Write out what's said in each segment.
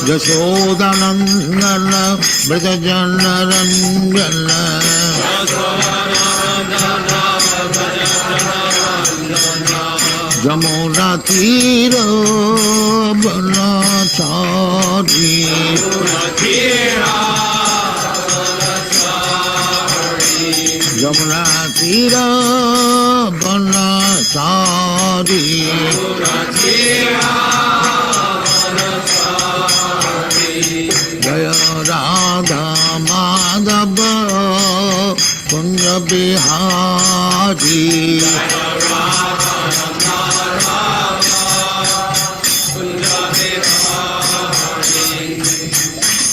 Yashodanandana Brajanaranjana Jamuna Tira Banachari Jamuna Tira Banachari Jaya Radha Madhava Kunja Bihari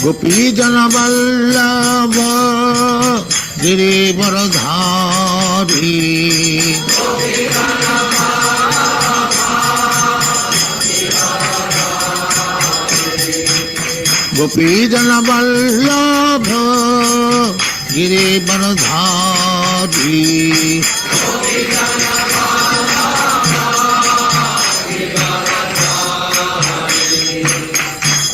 Gopi Jana Vallabha Girivaradhari Gopi Jana Vallabha Girivaradhari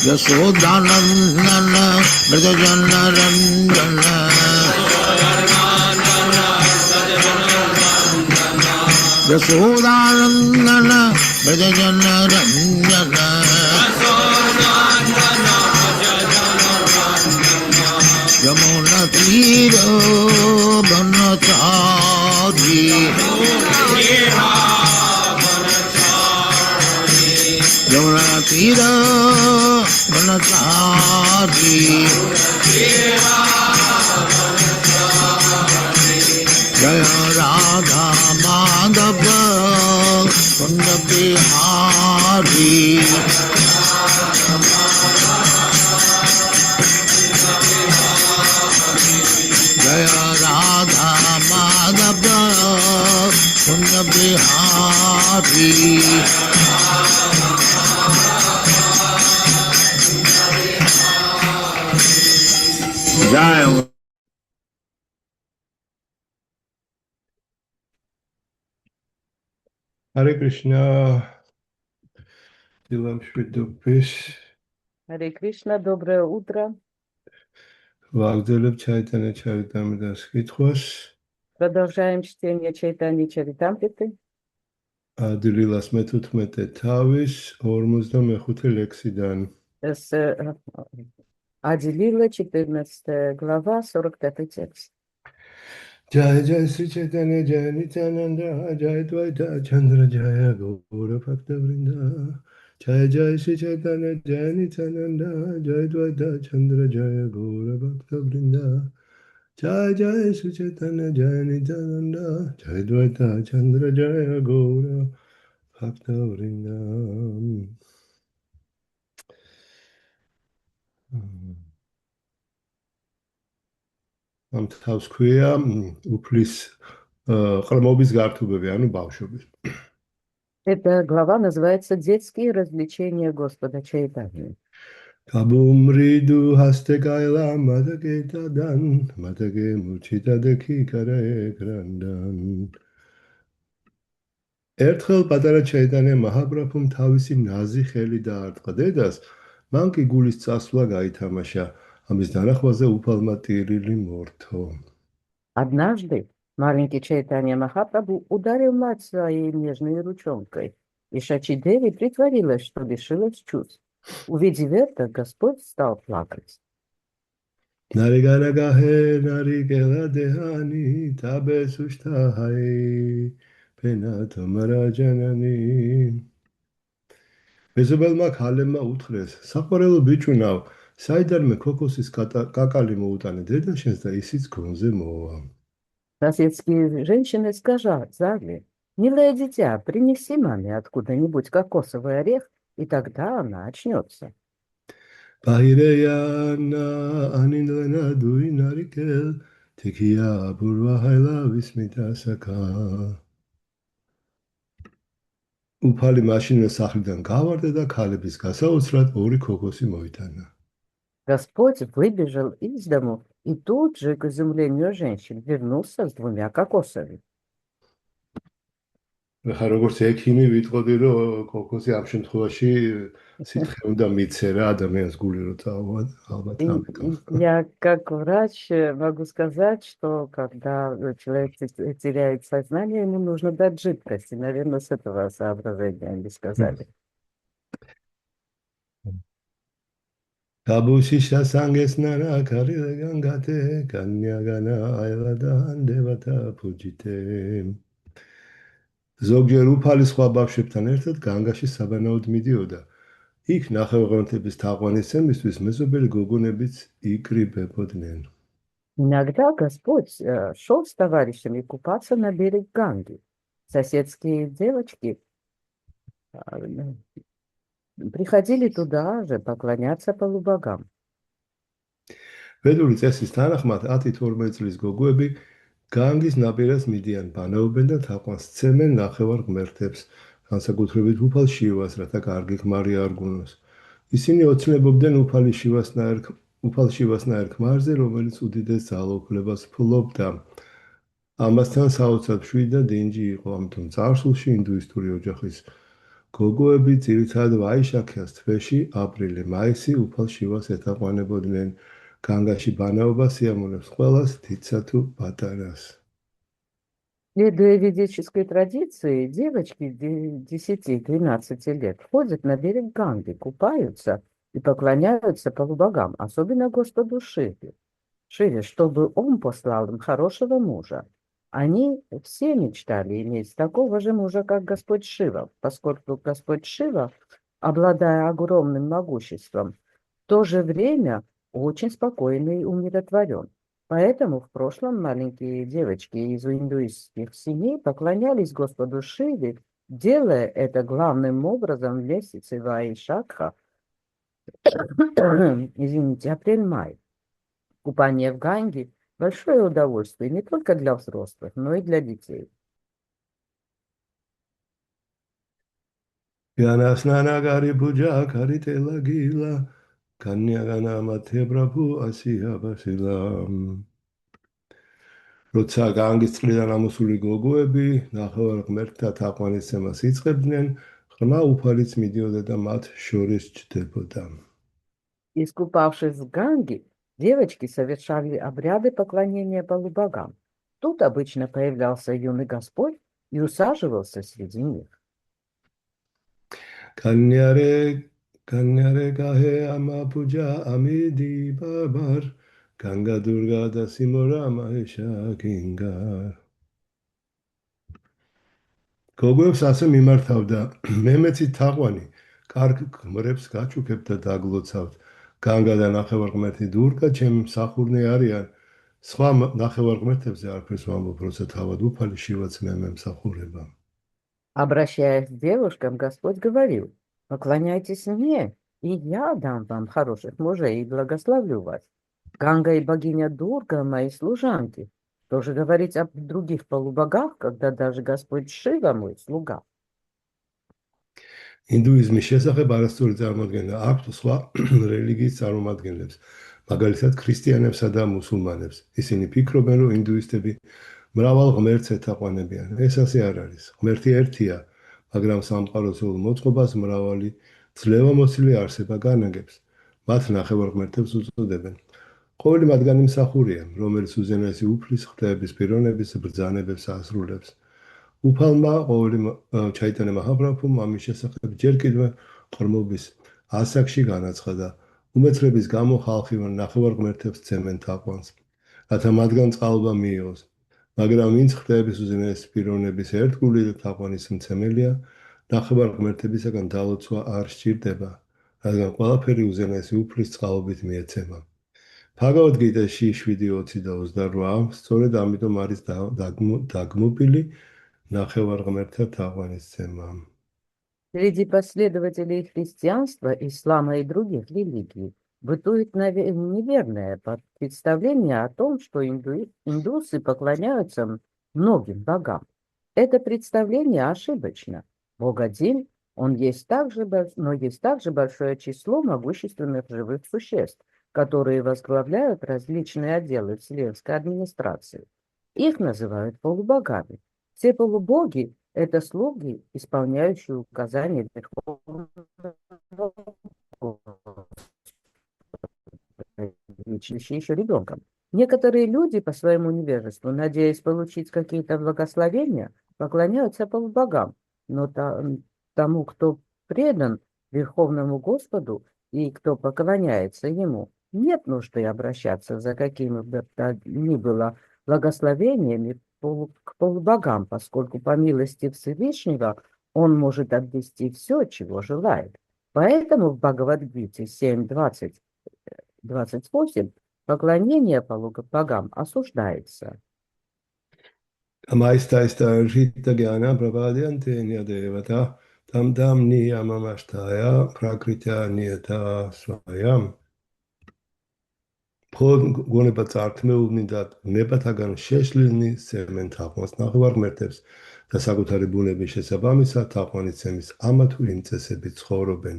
Yashodanandana Brajanaranjana Yashodanandana Brajanaranjana Yamuna Tira Banachari Yamuna Tira Banachari Jaya Radha Madhava Kunja Bihari Jaya Radha Madhava Kunja Bihari Jaya Hare Krishna, Dilam Shvidupis. Hare Krishna, доброе утро. Вагдалеб Чайтана Чаритамритас кითხвას. Продолжаем чтение Чайтани Чаритамриты. Დილილას მე-15 თავის 45 ლექსიდან. С Ади-лила, 14 глава, 45 текст. Jai Jai Sri Chaitanya Jai Nityananda Jai Dvaita Chandra Jaya Gaura Bhakta Vrinda Jai Jai Sri Chaitanya Jai Nityananda Jai Dvaita Chandra Jaya Gaura Bhakta Vrinda Jai Jai Sri Chaitanya Jai Nityananda Jai Dvaita Chandra Jaya Gaura Bhakta Vrinda ამ თავს ქვია უფლის ყრმობის გართობები, ანუ ბავშვობის. Эта глава называется «Детские развлечения Господа Чайтани». Kabumridu haste kaila matake tadan matake muchita deki kare grandan. ერთხელ პატარა ჩაიტანია მაჰაპრაბჰუმ თავისი ნაზი ხელი დაარტყა დედას, მან კი გულის წასვლა გაითამაშა. Ამის დანახვაზე უფალმა ტირილი მორთო. Однажды маленький Чайтанья Махапрабху ударил мать своей нежной ручонкой, и Шачи Деви притворилась, что лишилась чувств. Увидев это, Господь стал плакать. Наригана-гахе, наригела-дехани, табе-суштахай, пена-тамара-джанани. მეზობელმა ქალებმა უთხრეს, საყვარელო ბიჭუნავ, საიდანმე ქოქოსის კაკალი მოუტანე დედაშენს და ისიც გონზე მოვა. Соседские женщины сказали: «Милое дитя, принеси маме откуда-нибудь кокосовый орех, и тогда она очнется». Бахиреяна анинлена дуи нарикел, текия бурвахайла висмитасака. უფალი მაშინვე სახლიდან გავარდა და ქალების გასაოცრად ორი ქოქოსი მოიტანა. Господь выбежал из дому и тут же, к изумлению женщин, вернулся с 2 кокосами. ხა როგორც ექიმი ვიტყოდი რომ კოკოსი ამ შემთხვევაში სითხე უნდა მიცე რა ადამიანს გული რო წავა ალბათ ამიტომ. Я как врач могу сказать, что когда человек теряет сознание, ему нужно дать жидкости. Наверное, с этого соображения они сказали. Gabushi shasangesnara kariragangate kanyagana ayladan devata pujite. ზოგჯერ უფალი სხვა ბავშვებთან ერთად განგაში საბანაოდ მიდიოდა. იქ ნახევარღმერთების თაყვანისცემისთვის მეზობელი გოგონებიც იკრიბებოდნენ. Иногда Господь шел с товарищами купаться на берег Ганги. Соседские девочки приходили туда же поклоняться полубогам. ვედური წესის თანახმად 10-12 წლის გოგოები განგის ნაპირას მიდიან, ბანაობენ და თაყვანს სცემენ ნახევარღმერთებს, განსაკუთრებით უფალ შივას, რათა კარგი ქმარი არ გუნოს. ისინი ოცნებობდნენ უფალ შივასნაირ ქმარზე, რომელიც უდიდეს ძალაუფლებას ფლობდა. ამასთან საოცრად შვიდი და დინჯი იყო, ამიტომ წარსულში ინდუისტური ოჯახის გოგოები ძირითადად ვაიშაქიას თვეში, აპრილი-მაისი უფალ შივას ეთაყვანებოდნენ. განგაში ბანაობა სიამოვნებს ყველას, დიდსა თუ პატარას. Следуя ведической традиции, девочки 10-12 лет ходят на берег Ганги, купаются и поклоняются полубогам, особенно Господу Шиве, чтобы он послал им хорошего мужа. Они все мечтали иметь такого же мужа, как Господь Шива, поскольку Господь Шива, обладая огромным могуществом, в то же время очень спокойный и умиротворен. Поэтому в прошлом маленькие девочки из индуистских семей поклонялись Господу Шиве, делая это главным образом в месяце Ваишакха, извините, апрель-май. Купание в Ганге – большое удовольствие не только для взрослых, но и для детей. Янаснанагari puja karitela gila, kanyagana matebраbu асия ბასილა. როცა განგის წყლიდან ამოსული გოგოები ნახევარღმერთთა თაყვანისცემას იწყებდნენ, ღრმა უფალიც მიდიოდა და მათ შორის ჩდებოდა. Искупавшись в Ганге, девочки совершали обряды поклонения полубогам. Тут обычно появлялся юный Господь и усаживался среди них. Кanyare gahe ama puja amidi babar, Ganga Durga da Simora Mahesha Kingar. გოგოებს ასე მიმართავდა, მე მეცი თაყვანი, კარგ ქმრებს გაჩუქებთ და დაგლოცავთ. განგა და ნახევარღმერთი დურგა ჩემი მსახურნი არიან. სხვა ნახევარღმერთებზე არაფერს ვამბობ, როცა თავად უფალი შივაც მე მემსახურება. Обращаясь к девушкам, Господь говорил: «Поклоняйтесь мне, и я дам вам хороших мужей и благословлю вас. Ганга и богиня Дурга – мои служанки. Что же говорить об других полубогах, когда даже Господь Шива мой слуга?» ინდუიზმის შესახებ არასწორი წარმოდგენა აქვს სხვა რელიგიის წარმომადგენლებს, მაგალითად ქრისტიანებსა და მუსულმანებს. ისინი ფიქრობენ, რომ ინდუისტები მრავალ ღმერთს ეთაყვანებიან. ეს ასე არ არის. ღმერთი ერთია, მაგრამ სამყაროსულ მოწყობას მრავალი ძლევამოსილი არსება განაგებს. მათ ნახევარღმერთებს უწოდებენ. ყოველი მათგანი მსახურია, რომელიც უზენაესი უფლის, ღვთაების პიროვნების ბრძანებებს ასრულებს. უფალმა ჩაიტანა მაჰაპრაბჰუმ ამის შესახებ ჯერ კიდევ ყრმობის ასაკში განაცხადა. უმეცრების გამო ხალხი ნახევარღმერთებს ცემენ თაყვანს, რათა მათგან წყალობა მიიღოს. მაგრამ ვინც ღვთაების უზენაესი პიროვნების ერთგული და თაყვანის მცემელია, ნახევარღმერთებისაგან დალოცვა არ სჭირდება, რადგან ყველაფერი უზენაესი უფლის წყალობით მიეცემა. Bhagavad Gita-ში 7:20-28, სწორედ ამიტომ არის დაგმობილი ნახევარღმერთთა თაყვანისცემა. Среди последователей христианства, ислама и других религий бытует неверное представление о том, что индусы поклоняются многим богам. Это представление ошибочно. Бог один, но есть также большое число могущественных живых существ, которые возглавляют различные отделы вселенской администрации. Их называют полубогами. Все полубоги – Это слуги, исполняющие указания Верховного еще ребенком. Некоторые люди по своему невежеству, надеясь получить какие-то благословения, поклоняются полубогам, но тому, кто предан Верховному Господу и кто поклоняется Ему, нет нужды обращаться за какими бы то ни было благословениями к полубогам, поскольку по милости Всевышнего он может обвести все, чего желает. Поэтому в Бхагавад-гите 7.20-28 поклонение полубогам осуждается. Амайстайста Ритта Гьяна Прабхадянте Ньядевата Там Там Ниямамаштая Пракритя Ньята Сваям. მხოლოდ გონება წართმეულნი და ნებათაგან შეშლილნი სცემენ თაყვანს ნახევარმეტებს და საკუთარი ბუნების შესაბამისად თაყვანისცემის ამა თუ იმ წესებით ცხოვრობენ.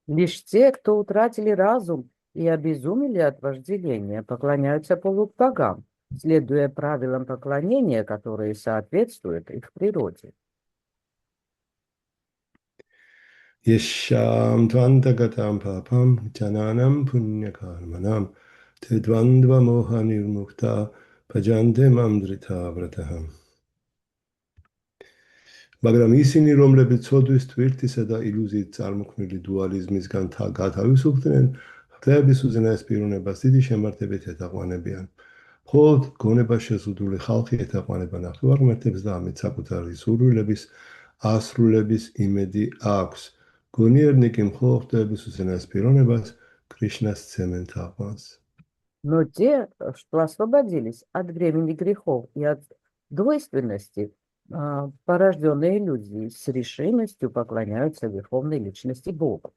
Лишь те, кто утратили разум и обезумели от вожделения, поклоняются полубогам, следуя правилам поклонения, которые соответствуют их природе. Ешам твандагатам папам джананам пуньякарманам тедвандва моханирмукта паджанте мамдритаа ვრათаჰამ. მაგრამ ისინი, რომლებიც ცოდვის თვირთისა და ილუზიით წარმოქმნილი დუალიზმისგან გათავისუფლდნენ, ღვთაების უზენაეს პიროვნებას დიდი შემართებით ეთაყვანებიან. მხოლოდ გონება შეზღუდული ხალხი ეთაყვანება ნახევარმეტებს და ამით საკუთარი სურვილების ასრულების იმედი აქვს. გონიერნი კი მხოლოდ ღვთაების უზენაეს პიროვნებას კრიშნას სცემენ თაყვანს. Но те, что освободились от времени грехов и от двойственности, порожденной иллюзией, с решимостью поклоняются Верховной Личности Бога.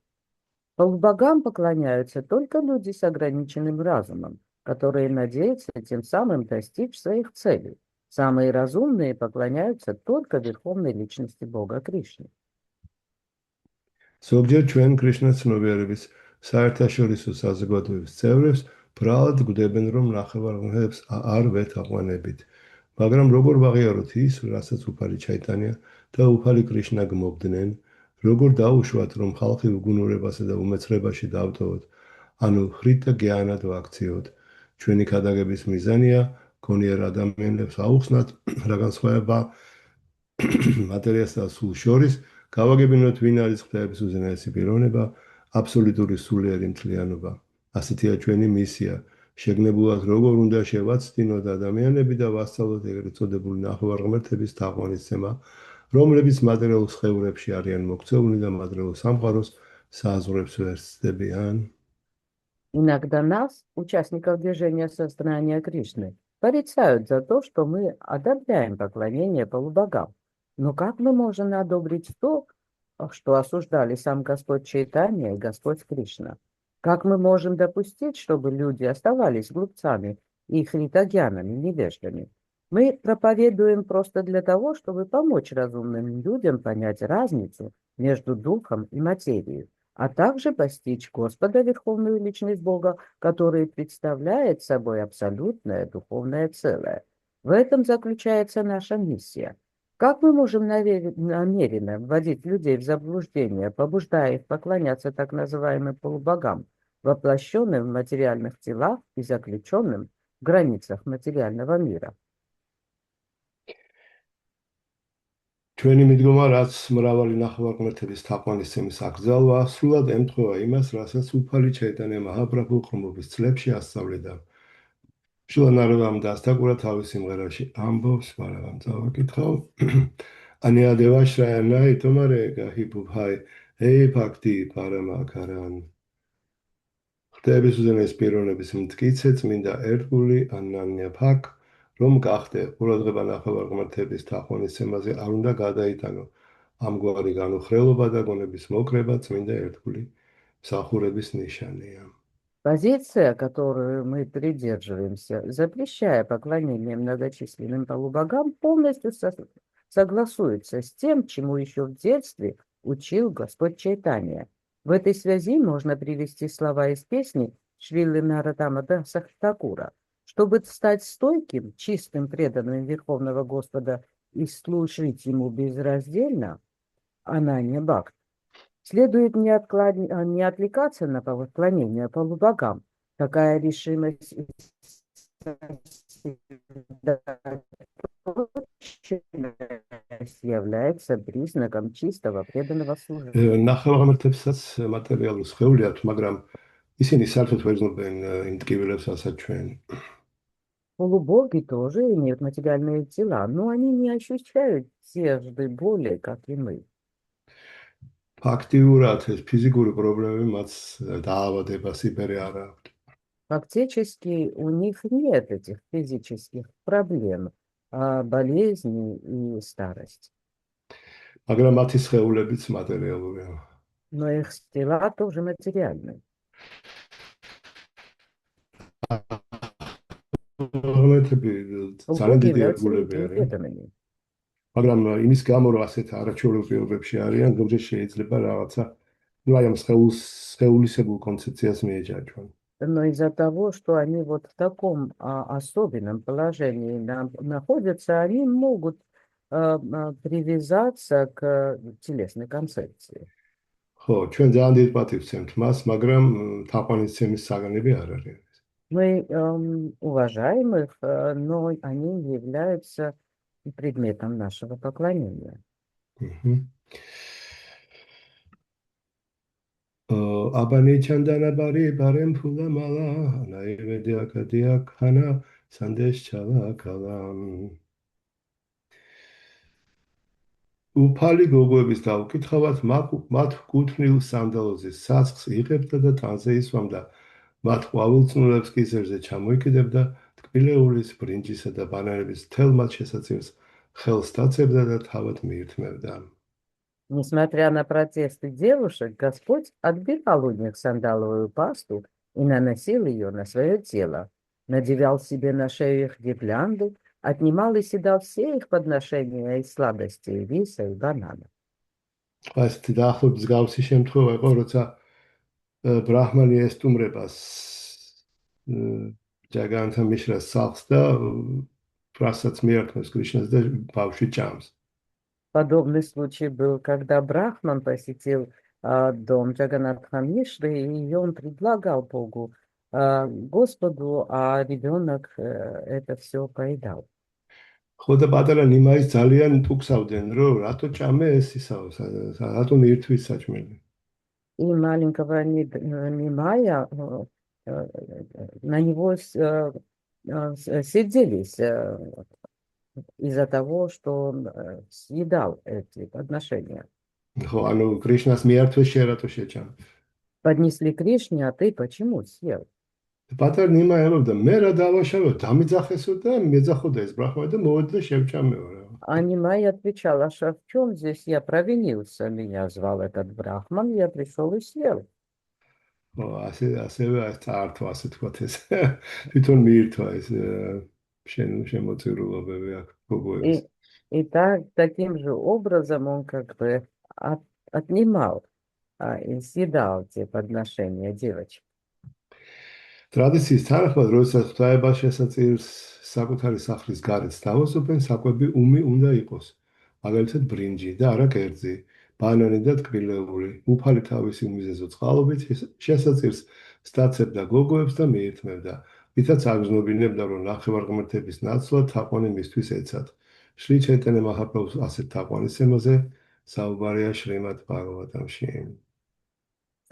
Полубогам поклоняются только люди с ограниченным разумом, которые надеются тем самым достичь своих целей. Самые разумные поклоняются только Верховной Личности Бога Кришне. ზოგჯერ ჩვენ კრიშნას ცნობიერების საერთაშორისო საზოგადოების წევრებს ბრალად გვდებენ, რომ ნახევარმეტებს არ ვეთაყვანებით. მაგრამ როგორ ვაღიაროთ ის, რასაც უფალი ჩაიტანია და უფალი კრიშნა გმობდნენ, როგორ დაუშვათ, რომ ხალხი უგუნურებასა და უმეცხრებაში დავტოვოთ, ანუ ხრიტა გიანად ვაქციოთ. ჩვენი ქადაგების მიზანია გონიერ ადამიანებს აუხსნათ, რა განსხვავება მატერიასა და სულ შორის, გავაგებინოთ, ვინ არის ღვთაების უზენაესი პიროვნება, აბსოლუტური სულიერი მთლიანობა. ასეთია ჩვენი მისია. შეგნებულად როგორ უნდა შევაცდინოთ ადამიანები და ვასწავლოთ ეგრეთ წოდებული ნახევარღმერთების თაყვანისცემა, რომლებიც მატერიალურ სხეულებში არიან მოქცეულნი და მატერიალურ სამყაროს საზღვრებს ვერ ცდებიან. Иногда нас, участников движения сознания Кришны, порицают за то, что мы одобряем поклонение полубогам. Но как мы можем одобрить то, что осуждали сам Господь Чайтанья и Господь Кришна? Как мы можем допустить, чтобы люди оставались глупцами и хритагьянами, невеждами? Мы проповедуем просто для того, чтобы помочь разумным людям понять разницу между духом и материей, а также постичь Господа, Верховную Личность Бога, который представляет собой абсолютное духовное целое. В этом заключается наша миссия. Как мы можем намеренно вводить людей в заблуждение, побуждая их поклоняться так называемым полубогам, воплощенным в материальных телах и заключенным в границах материального мира? ჩვენი მიდგომა, რაც მრავალი ნახევარღმერთების თაყვანისცემის აკრძალვა, სრულად ემთხვევა იმას, რასაც უფალი ჩაიტანია მაჰაპრაბჰუ ყრმობის წლებში ასწავლიდა. შილანარევამ დასტაკურა თავის სიმღერაში ამბობს, მაგრამ წავაკითხავ. ანია დევაშრაიანაი თომარე გაჰიბუბჰაი ეი ფაქტი პარამაკარან. ღვთაების უზენაეს პიროვნების მტკიცე წმინდა ერთგული ანანია ფაკ, რომ გახდე ყურადღება ნახევარღმერთების თაყვანისცემაზე არ უნდა გადაიტანო. ამგვარი განუხრელობა და გონების მოკრება წმინდა ერთგული მსახურების ნიშანია. Позиция, которую мы придерживаемся, запрещая поклонение многочисленным полубогам, полностью согласуется с тем, чему еще в детстве учил Господь Чайтанья. В этой связи можно привести слова из песни Шрилы Нароттама Даса Тхакура. Чтобы стать стойким, чистым, преданным Верховного Господа и слушать ему безраздельно, она не бхакти. Следует не отвлекаться на поклонение полубогам. Такая решимость и сосредоточенность является признаком чистого преданного служения. ნახევარღმერთებსაც მატერიალური სხეული აქვთ, მაგრამ ისინი საერთოდ ვერ ზნობენ იმ ტკივილებს, რასაც ჩვენ. Полубоги тоже имеют материальные тела, но они не ощущают те же боли, как и мы. ფაქტიურად ეს ფიზიკური პრობლემები მათ დაავადებას იბერე არ აქვთ. Фактически у них нет этих физических проблем, болезней и старости. მაგრამ მათი სხეულებიც მატერიალურია. Но их тела тоже материальные. ღმერთები ძალიან Боги დიდი являются ერთგულები великими არიან. преданными. მაგრამ იმის გამო რომ ასეთ არაჩვეულებრივ პირობებში არიან, ზოგჯერ შეიძლება რაღაცა აი ამ სხეულისებულ კონცეფციას მიეჯაჭვან. Но из-за того, что они вот в таком особенном положении находятся, они могут привязаться к телесной концепции. ხო, ჩვენ ძალიან დიდ პატივს ვცემთ მას, მაგრამ თაყვანისცემის საგანები არ არის. Мы уважаем их, но они являются предметом нашего поклонения. აბანი ჩანდანაბარი ბარემ ფულა მალა ნაივედი აკადია ქანა სანდეს ჩალა კალა უფალი გოგოების დაუკითხავად მათ კუთვნილ სანდალოზის სასხს იღებდა და ტანზე ისვამდა მათ ყვავილწნულებს კისერზე ჩამოიკიდებდა ტკბილეულის ბრინჯისა და ბანანების თელ მათ შესაწირს ხელს დაცებდა და თავად მიირთმევდა. Несмотря на протесты девушек, Господь отбирал у них сандаловую пасту и наносил ее на свое тело, надевал себе на шею их гирлянды, отнимал и съедал все их подношения из сладостей, риса и банана. ასეთი დაახლოებით მსგავსი შემთხვევა იყო, როცა ბრაჰმანი ესტუმრებას ჯაგანთა მიშრას სახლს და რასაც მიართმევს კრიშნას და ბავშვი ჭამს. Подобный случай был, когда Брахман посетил дом Джаганатха Мишры, и он предлагал Богу, Господу, а ребенок это все поедал. ხო და პატარა ნიმაის ძალიან ტუქსავდნენ, რომ რატო ჭამე ეს ისაო, რატო მიირთვის საჭმელი. И маленького Нимая на него сердились из-за того, что он съедал эти подношения. ხო, ანუ კრიშნას მიართვეს შენ რატო შეჭამ. Поднесли Кришне, а ты почему съел? პატარა ნიმა ელოდა, მე რა დავაშავო, დამიძახესო და მეძახოდა ეს ბრაჰმანი და მოვედი და შევჭამეო რა. А Нимай отвечал, а в чем здесь я провинился? Меня звал этот Брахман, я пришел и съел. ხო, ასევე წაართვა, ასე თქვათ ეს. თვითონ მიირთვა ეს შემოწირულობები აქ გოგოებს. И таким же образом он как бы отнимал и съедал те подношения девочек. ტრადიციის თანახმად, როდესაც ღვთაებას შესაწირს საკუთარი სახლის გარეთ დავასუფენ, საკვები უმი უნდა იყოს. მაგალითად ბრინჯი და არა კერძი, ბანანი და ტკბილეული. უფალი თავისი უმიზეზო წყალობით შესაწირს სტაცებდა გოგოებს და მიირთმევდა. ვითაც აგზნობინებდა, რომ ნახევარღმერთების ნაცვლად თაყვანი მისთვის ეცათ. შრი ჩაიტანია მაჰაპრაბჰუს ასეთ თაყვანისცემაზე საუბარია შრიმად ბჰაგავატამში.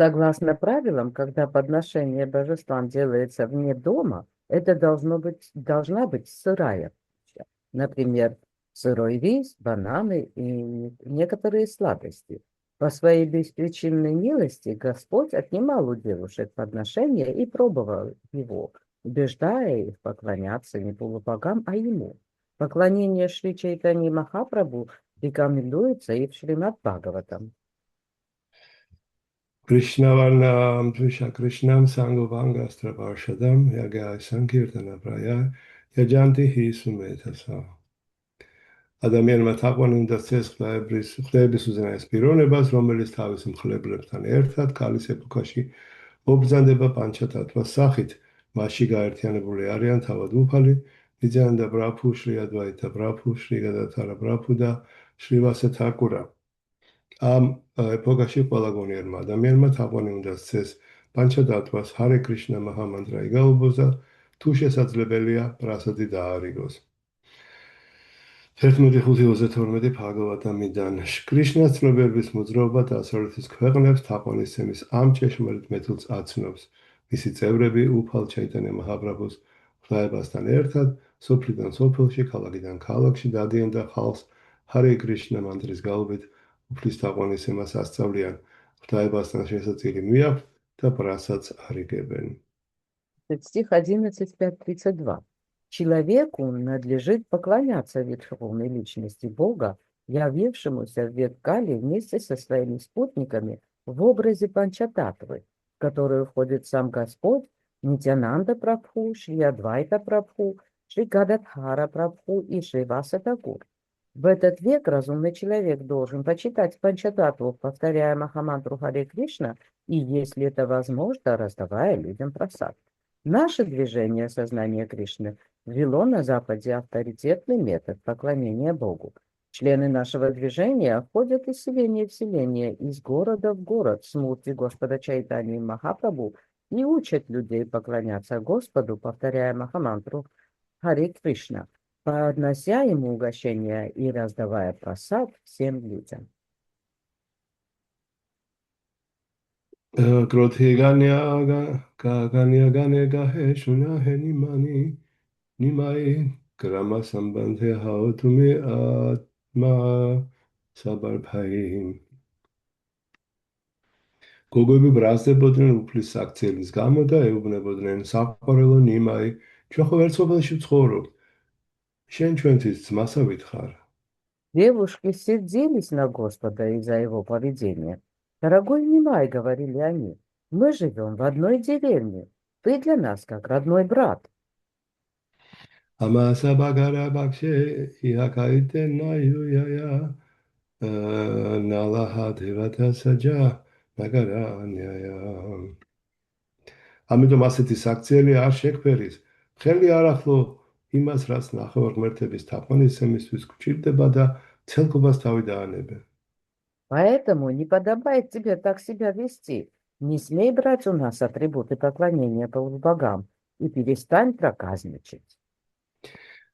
Согласно правилам, когда подношение божествам делается вне дома, это должна быть сырая пища. Например, сырой рис, бананы и некоторые сладости. По своей беспричинной милости Господь отнимал у девушек подношения и пробовал его, убеждая их поклоняться не полубогам, а ему. Поклонение Шри Чайтаньи Махапрабху рекомендуется и в Шримад Бхагаватам. Krishnavarnam Trisha Krishnam Sangovangastра Parshadam Yaga Sankirtana Praya Yajanti Hi Sumetasa. ადამიანმა თაყვანი უნდა სცეს ღვთაების უზენაეს პიროვნებას, რომელიც თავის მხლებლებთან ერთად ქალის ეპოქაში ობრძანდება პანჩათათვას სახით. მასში გაერთიანებული არიან თავად უფალი, Nityananda Prabhu, Shri Advaita Prabhu, Shri Gadadhara Prabhu და Shri Thakura. ამ ეპოქაში ყველა გონიერმა ადამიანმა თაყვანი უნდა სცეს პანჩადატვას, ჰარე კრიშნა მაჰამანტრა იგაუბოს და თუ შესაძლებელია პრასადი დაარიგოს. 11:5-22 ბჰაგავატამიდან კრიშნას ცნობიერების მოძრაობა დასავლეთის ქვეყნებს თაყვანისცემის ამ ჭეშმარიტ მეთოდს აცნობს. მისი წევრები უფალ ჩაიტანია მაჰაპრაბჰუს ღვთაებასთან ერთად სოფლიდან სოფელში, ქალაქიდან ქალაქში დადიან და ხალხს ჰარე კრიშნა მანტრის გაუობით უფლის თაყვანისცემას ასწავლიან, ღვთაებასთან შესაწილი მიაქვთ და პრასადს არიგებენ. Стих 11:5-32. Человеку надлежит поклоняться верховной личности Бога, явившемуся в век Кали вместе со своими спутниками в образе Панчататвы, в которую входит сам Господь, Нитянанда Прабху, Шри Адвайта Прабху, Шри Гададхара Прабху и Шри Васа Такур. В этот век разумный человек должен почитать Панчататву, повторяя Махамантру Харе Кришна, и, если это возможно, раздавая людям прасад. Наше движение сознания Кришны ввело на Западе авторитетный метод поклонения Богу. Члены нашего движения ходят из селения в селение, из города в город с мурти Господа Чайтаньи Махапрабху и учат людей поклоняться Господу, повторяя Махамантру Харе Кришна, поднося ему угощения и раздавая прасад всем людям. Кротхиганья гане гахе шунахе нимай грама самбандхе хаотуми атма საბარფაი. გოგოები ბრაზდებოდნენ უფლის საქციელის გამო და ეუბნებოდნენ საყვარელო ნიმაი, ჩვენ ხო ერთ სოფელში ვცხოვრობთ. შენ ჩვენთვის ძმასა ვითხარ. Девушки сердились на Господа из-за его поведения. «Дорогой Нимай, — говорили они, — мы живем в одной деревне. Ты для нас как родной брат». Амасабагара бакше иакаитенаюяя налаха деватасаджа ნაგარანია. ამიტომ ასეთი საქციელი არ შეგფერის. ხელი არ ახლო იმას, რაც ნახევარ ღმერთების თაყვანისცემისთვის გვჭირდება და ცელკობას თავი დაანებე. Поэтому не подобает тебе так себя вести. Не смей брать у нас атрибуты поклонения полубогам и перестань проказничать.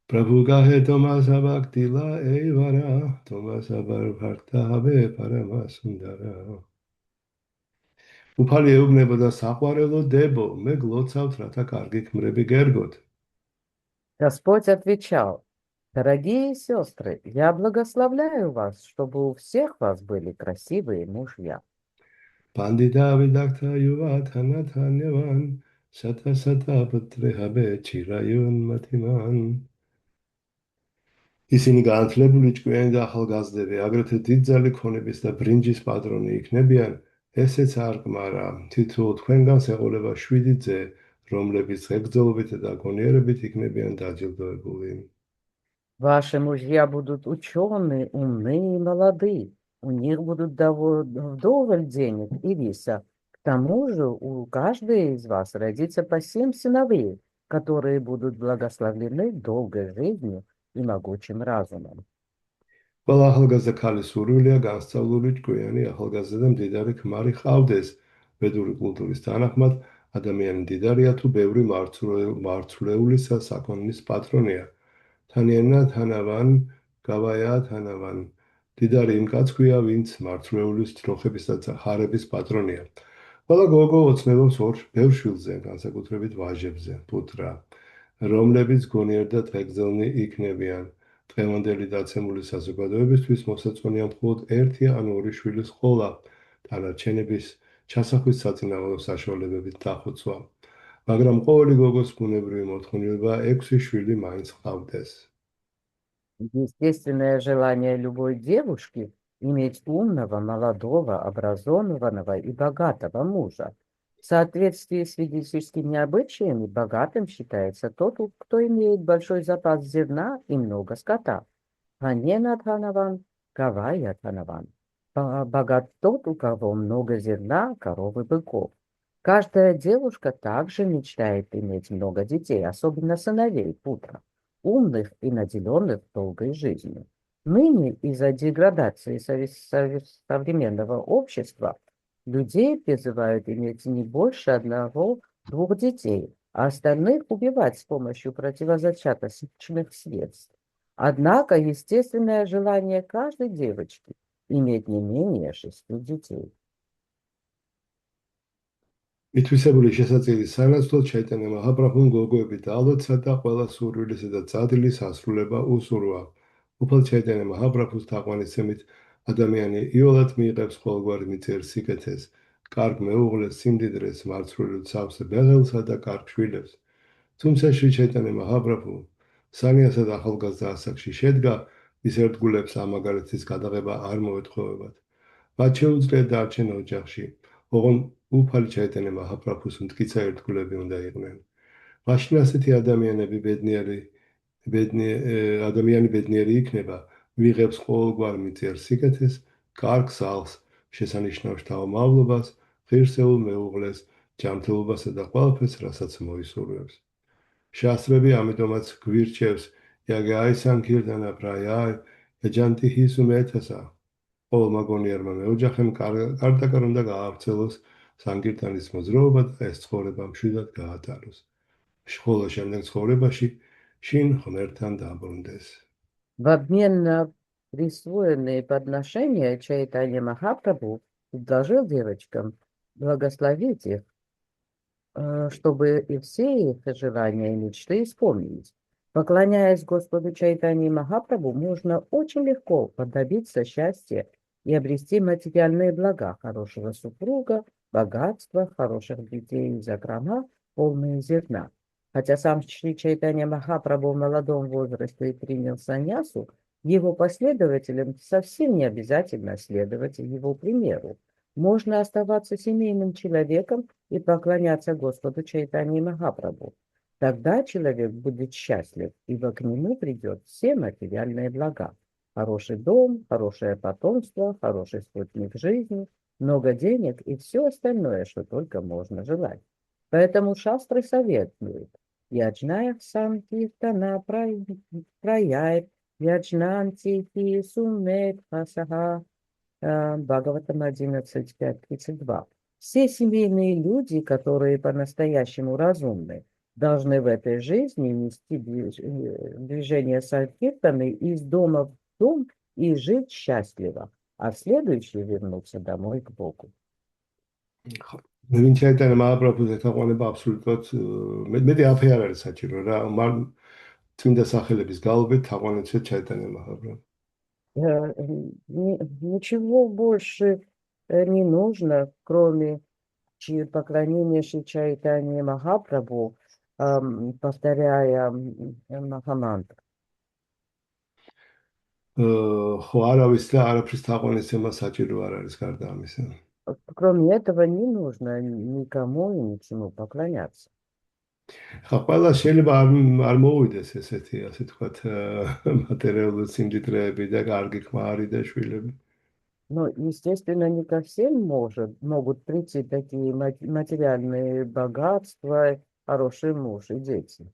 Прабхугахе томасабактила эйвара томасабар бхартахаве парамасундара. უფალი ეუბნებოდა საყვარელო დებო, მე გლოცავთ, რათა კარგი ქმრები გერგოთ. Господь отвечал: «Дорогие сестры, я благословляю вас, чтобы у всех вас были красивые мужья». Пандита видакта юва танатаневан сата патрехабе чираюн матиман. ისინი განათლებული ჭკვიანი და ახალგაზრდები, აგრეთვე დიდძალი ქონების და ბრინჯის პატრონი იქნებიან, ესეც არ კმარა. თითოეულ თქვენგანს ეყოლება 7 ძე, რომლებიც ღებგძელობით და გონიერებით იქნებიან დაჯილდოებული. Ваши мужья будут ученые, умные и молодые. У них будут вдоволь денег и риса. К тому же у каждой из вас родится по 7 сыновей, которые будут благословлены долгой жизнью и могучим разумом. ყველა ახალგაზრდა ქალის სურვილია განსწავლული ჭკვიანი ახალგაზრდა და მდიდარი ქმარი ჰყავდეს. ვედური კულტურის თანახმად, ადამიანი მდიდარია თუ ბევრი მარცვლეულისა საქონლის პატრონია. თანიანა თანავან, გავაია თანავან. მდიდარი იმ კაცს ქვია, ვინც მარცვლეულის ჯროხების და ხარების პატრონია. ყველა გოგო ოცნებობს ბევრ შვილზე, განსაკუთრებით ვაჟებზე, პუტრა, რომლებიც გონიერ და დღეგრძელნი იქნებიან. დღევანდელი დაცემული საზოგადოებისთვის მოსაწონია მხოლოდ 1 ან 2 შვილის ყოლა, დანარჩენების ჩასახვის საწინააღმდეგო საშუალებებით დახოცვა. მაგრამ ყოველი გოგოს ბუნებრივი მოთხოვნილება 6 შვილი მაინც ჰყავდეს. Естественное желание любой девушки иметь умного, молодого, образованного и богатого мужа. В соответствии с ведическими обычаями богатым считается тот, кто имеет большой запас зерна и много скота. Ханенадханаван, Гавайятханаван. Богат тот, у кого много зерна, коров и быков. Каждая девушка также мечтает иметь много детей, особенно сыновей, путра. умных и наделенных долгой жизнью. Ныне из-за деградации современного общества людей призывают иметь не больше одного-двух детей, а остальных убивать с помощью противозачаточных средств. Однако естественное желание каждой девочки иметь не менее 6 детей. მითვისებული შესაწირი სანაცვლოდ ჩაიტანა მაჰაპრაბჰუმ გოგოებით ალოცა და ყველა სურვილისა და წადლის ასრულება უსურვა. უფალ ჩაიტანა მაჰაპრაბჰუს თაყვანისცემით ადამიანი იოლად მიიღებს ყოველგვარი მიწერ სიკეთეს, კარგ მეუღლეს, სიმდიდრეს, მარცვლილ ცავს, ბეღელსა და კარგ შვილებს. თუმცა შრი ჩაიტანა მაჰაპრაბჰუ სანიასა და ახალგაზრდა ასაკში შედგა, ის ერთგულებს ამ მაგალითის გადაღება არ მოეთხოვებათ. მათ შეუძლიათ დარჩენ ოჯახში, ოღონ უფალი ჩაიტანა მაჰაპრაბჰუს მტკიცა ერთგულები უნდა იყვნენ. მაშინ ასეთი ადამიანი ბედნიერი იქნება, ვიღებს ყოველგვარ მიწერ სიკეთეს, კარგ სახლს, შესანიშნავ შთამომავლობას, ღირსეულ მეუღლეს, ჯანმრთელობასა და ყველაფერს, რასაც მოისურვებს. შასტრები ამიტომაც გვირჩევს იაგაი სანქირდანა პრაიაი ეჯანტი ჰისუმეთასა. ყოველ მაგონიერმა მეოჯახემ კარდაკარ უნდა გაავრცელოს სანგირდანის მოძრაობა და ეს ცხოვრება მშვიდად გაატაროს. ხოლო შემდეგ ცხოვრებაში შინ ღმერთთან დაბრუნდეს. В обмен на присвоенные подношения Чайтанья Махапрабху предложил девочкам благословить их, чтобы и все их желания и мечты исполнились. Поклоняясь Господу Чайтанье Махапрабху, можно очень легко добиться счастья и обрести материальные блага, хорошего супруга, богатства, хороших детей и закрома, полные зерна. Хотя сам Шри Чайтанья Махапрабху в молодом возрасте принял саньясу, его последователям совсем не обязательно следовать его примеру. Можно оставаться семейным человеком и поклоняться Господу Чайтанье Махапрабху. Тогда человек будет счастлив, ибо к нему придет все материальные блага. Хороший дом, хорошее потомство, хороший спутник жизни, много денег и все остальное, что только можно желать. Поэтому шастры советуют: Яджная санкиртана праяет, яджнанти фи сумет хасаха. Бхагаватам 11.5.32. Все семейные люди, которые по-настоящему разумны, должны в этой жизни нести движение санкиртаны из дома в дом и жить счастливо, а в следующий вернуться домой к Богу. ვინ ჩაიტანა მაჰაპრაბჰუს ეთაყვანება აბსოლუტურად მეტი აფე არ არის საჭირო რა. წმინდა სახელების გალობით თაყვანიცეთ ჩაიტანა მაჰაპრაბჰუ. Ничего больше не нужно, кроме поклонения Шри Чайтанье Махапрабху, повторяя Махамантру. ხო არავის და არაფრის თაყვანიცემა საჭირო არ არის გარდა ამისა. Кроме этого не нужно никому и ничему поклоняться. ხა ყველა შეიძლება არ მოუვიდეს ესეთი, ასე თქვათ, მატერიალური სიმდიდრეები და კარგი ქმარი და შვილები. Но, естественно, не ко всем могут прийти такие материальные богатства, хороший муж и дети.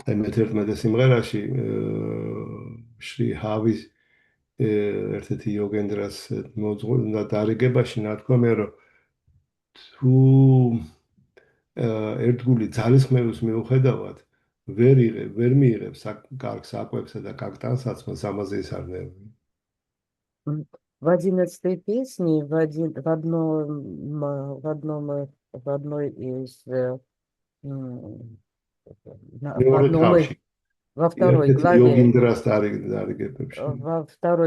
აი მე-11 სიმღერაში შრი ჰავის ერთ-ერთი იოგენდრას მოძღვნა დარიგებაში ნათქვამია, რომ თუ ერთგული ძალისხმევის მიუხედავად ვერ მიიღებს კარგ საკვებსა და კარგ ტანსაცმელს, ამაზე ის არ ნერვია. В 11-й песне, в одной из во второй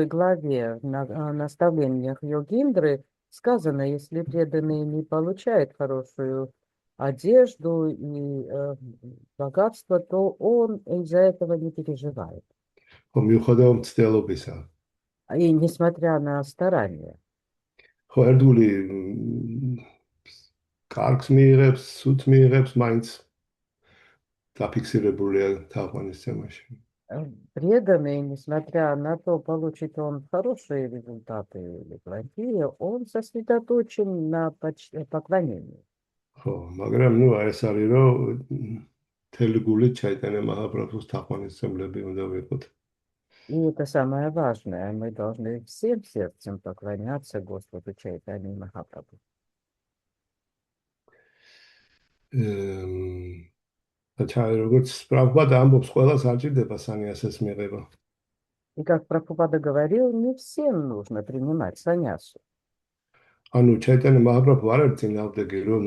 главе на наставлениях Йогиндры сказано: если преданный не получает хорошую одежду и богатство, то он из-за этого не переживает. И несмотря на старания. ხო ერთგული კარგს მიიღებს, სუთ მიიღებს, მაინც დაფიქსირებულია თაყვანისცემაში. Преданный, несмотря на то, получит он хорошие результаты или плохие, он сосредоточен на поклонении. ხო, მაგრამ ეს არის რომ მთელი გულით ჩაიტანია მაჰაპრაბჰუს თაყვანისმცემლები უნდა ვიყოთ. И это самое важное. Мы должны всем сердцем поклоняться Господу Чайтанье Махапрабху. როგორც პრაბჰუპადა ამბობს, ყველას არ ჭირდება სანიასის მიღება. И как Прабхупада говорил, не всем нужно принимать саньясу. ანუ ჩაიტანია მაჰაპრაბჰუ არ არის წინააღმდეგი, რომ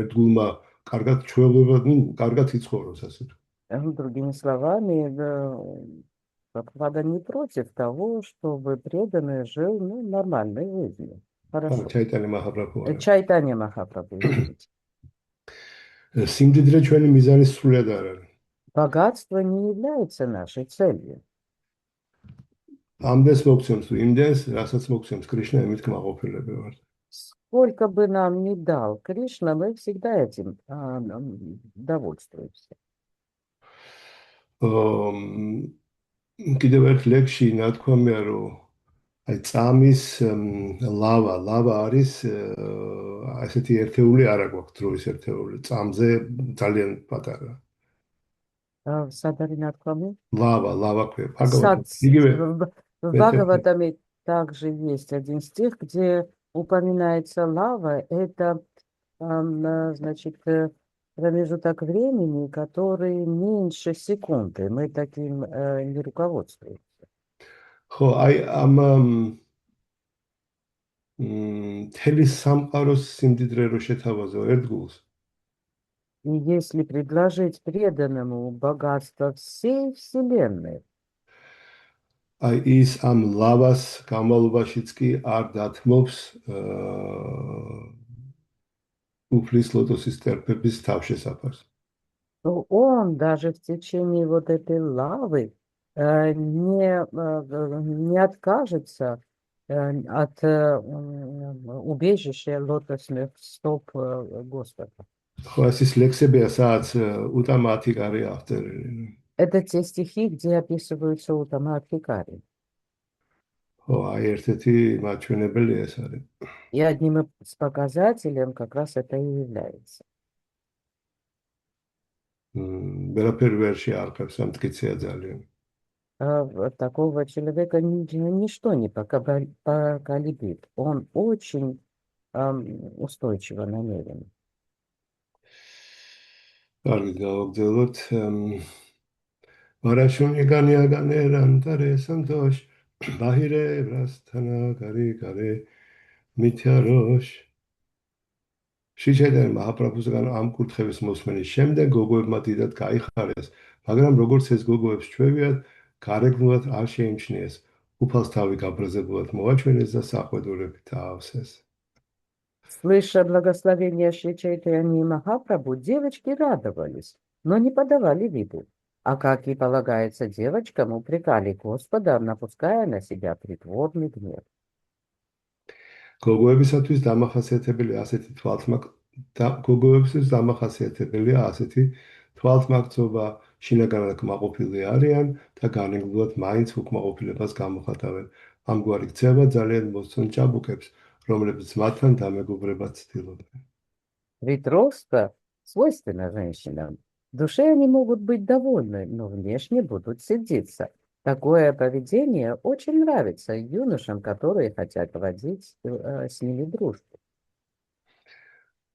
ერთგულმა კარგად ჩვეულებრივ, კარგად იცხოვროს ასე. Другими словами, Прабхупада не против того, чтобы преданный жил нормальной жизнью. Хорошо. ჩაიტანია მაჰაპრაბჰუ არის. Чайтанья Махапрабху, извините. სიმდიდრე ჩვენი მიზანის სრულად არ არის. Богатство не является нашей целью. ამდენს მოგცემს თუ იმდენს, რასაც მოგცემს კრიშნა, იმით კმაყოფილები ვართ. Сколько бы нам ни дал Кришна, мы всегда этим довольствуемся. კიდევ ერთ ლექსში ნათქვამია, რომ აი წამის ლავა არის ასეთი ერთეული არ აქვს დროის ერთეული. წამზე ძალიან პატარა. Садаринат Квами? Лава ქვია. В Бхагаватаме также есть один стих, где упоминается лава. Это, значит, промежуток времени, который меньше секунды. Мы таким не руководствуемся. ხო, აი ამ მთელი სამყაროს სიმდიდრე რო შეთავაზო ერთგულს. И если предложить преданному богатство всей Вселенной, აი ის ამ ლავას გამალობაშიც კი არ დათმობს უფლის ლოტოსის ტერფების თავშესაფარს. то он даже в течение вот этой лавы не откажется от убежища лотосных стоп Господа. ხო, ეს ლექსებია, სადაც უტამათი კარი აღწერილი. Это те стихи, где описываются Утама Адхикари. ხო, აი ერთ-ერთი მაჩვენებელი ეს არის. И одним из показателем как раз это и является. Верафер верши аркав самткиция ძალიან. Такого человека ничто не поколебит. Он очень устойчиво намерен. კარგი, გავაგრძელოთ. ვარაშუნი განიაგანე რანტარე სანტოშ ბაჰირე ბრასთანა კარი მითიაროშ შიჩედან მაჰაპრაბჰუსგან ამ კურთხევის მოსმენის შემდეგ გოგოებმა დიდად გაიხარეს, მაგრამ როგორც ეს გოგოებს ჩვევიათ, გარეგნულად არ შეიმჩნიეს. უფალს თავი გაბრაზებულად მოაჩვენეს და საყვედურებით აავსეს. Слыша благословение Шри Чайтаньи Махапрабху, девочки радовались, но не подавали виду. А как и полагается девочкам, упрекали Господа, напуская на себя притворный гнев. გოგოებისათვის დამახასიათებელია ასეთი თვალთმაქცობა, შინაგანად კმაყოფილი არიან და განეგნულად მაინც უკმაყოფილებას გამოხატავენ. ამგვარი ქცევა ძალიან მოსწონს ჭაბუკებს, რომლებიც მათთან დამეგობრებას ცდილობენ. Притворство свойственно женщинам. В душе они могут быть довольны, но внешне будут сердиться. Такое поведение очень нравится юношам, которые хотят водить с ними дружбу.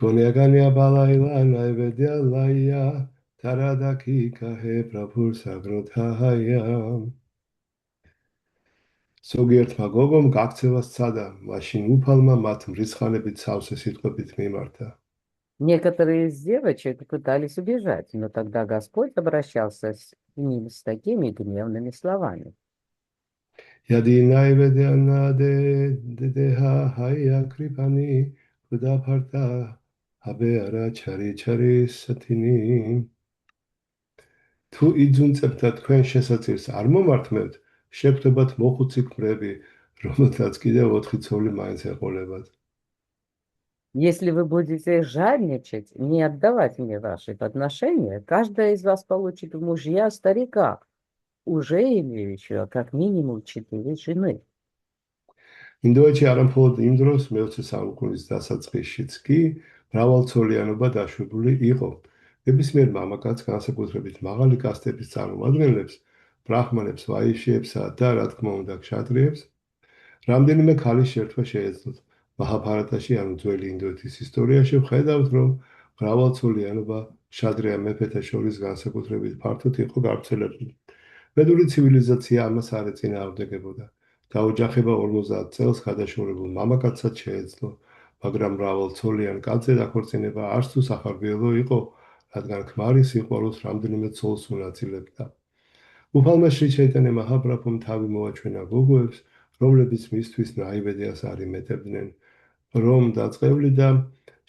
გონიაგანია ბალაილა ნაიბედია ლაია თარადაკი კაჰე პრაფურს აგროთაჰაია ზოგიერთმა გოგომ გაქცევა სცადა, მაშინ უფალმა მათ მრიცხანებით სავსე სიტყვებით მიმართა. Некоторые из девочек пытались убежать, но тогда Господь обращался с ним с такими гневными словами. Яди наибедия наде дедеха хая крипани кудапарта хабеара чари сатини. Თუ იძუნწებთ თქვენ შესაძირს არ მომართმევთ, შეგვდებათ მოხუცი ქმრები, რომელთაც კიდევ 4 ცოლი მაინც ეყოლებათ. Если вы будете жадничать, не отдавать мне ваши подношения, каждая из вас получит в мужья старика, уже имеющего как минимум 4 жены. ინდოეთში არამხოლოდ იმ დროს მე-20 საუკუნის დასაწყისშიც კი მრავალცოლიანობა დაშვებული იყო. ნებისმიერ მამაკაც, განსაკუთრებით მაღალი კასტების წარმომადგენლებს, ბრაჰმანებს, ვაიშიებსა და, რა თქმა უნდა, ქშატრიებს, რამდენიმე ქალის შერთვა შეეძლოთ. მაჰაბჰარატაში, ანუ ძველი ინდოეთის ისტორიაში, ვხედავთ, რომ მრავალცოლიანობა ქშატრია მეფეთა შორის განსაკუთრებით ფართოდ იყო გავრცელებული. მედული ცივილიზაცია ამას არ ეწინააღმდეგებოდა. დაოჯახება 50 წელს გადაშორებულ მამაკაცსაც შეეძლო, მაგრამ მრავალცოლიან კაცზე დაქორწინება არც თუ სახარბიელო იყო, რადგან ქმარი სიყვარულს რამდენიმე ცოლს უნაწილებდა. უფალმა შრი ჩაიტანია მაჰაპრაბჰუმ თავი მოაჩვენა გოგოებს, რომლებიც მისთვის ნაივედიას არ იმეტებდნენ, რომ დაწყევლი და